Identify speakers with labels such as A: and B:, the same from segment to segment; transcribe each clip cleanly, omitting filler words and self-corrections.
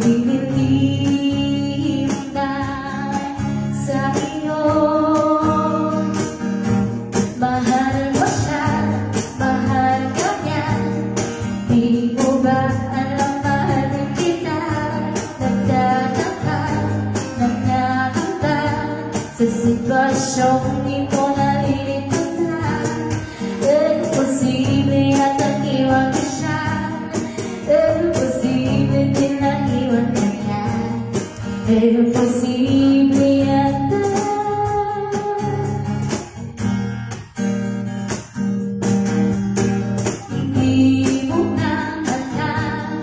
A: Lumilihim na sa iyo. Mahal mo siya, mahal ka niya. Di mo ba alam, mahalin kita? Nagtataka, nangangamba sa sitwasyong di mo nalilito na. Imposible yatang iwan ka siya. Imposible din na iwan ka niya. Imposible yata. Hindi mo na alam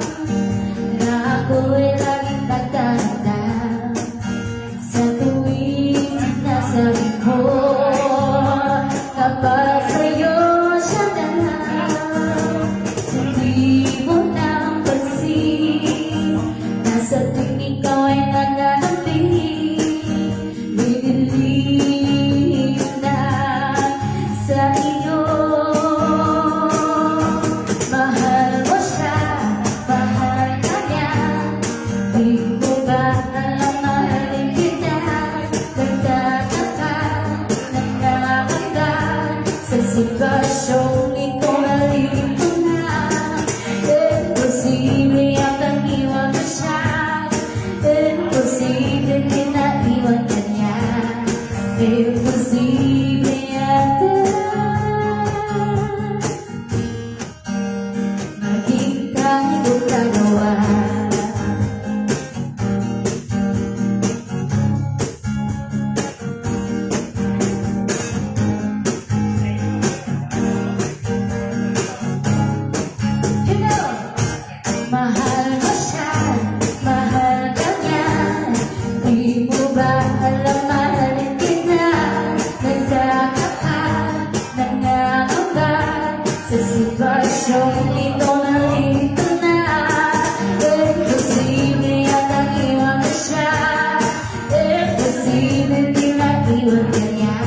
A: na ako'y laging nagdadam sa tuwing sinasabi ko kapag sa'yo siya na lang. Hindi mo na pansin na sa tuwing ikaw ay nananabing didilim na sa iyo. Mahal mo siya, mahal ka niya. Di mo ba alam, mahalin kita? Nagtataka, nangangamba sa sitwasyong ito, nalilito na. Imposible yatang iwan mo siya. Imposible din na iwan ka niya. Imposible yata maging kahit kagawa. Mahal mo siya, mahal ka niya. Di mo ba alam, mahalin kita? Nagtataka, nangangamba sa sitwasyong ito, nalilito na. Imposible yatang iwan mo siya. Imposible din na iwan ka niya.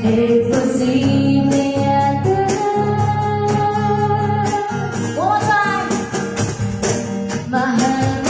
A: Imposible yata. One more time. Mahal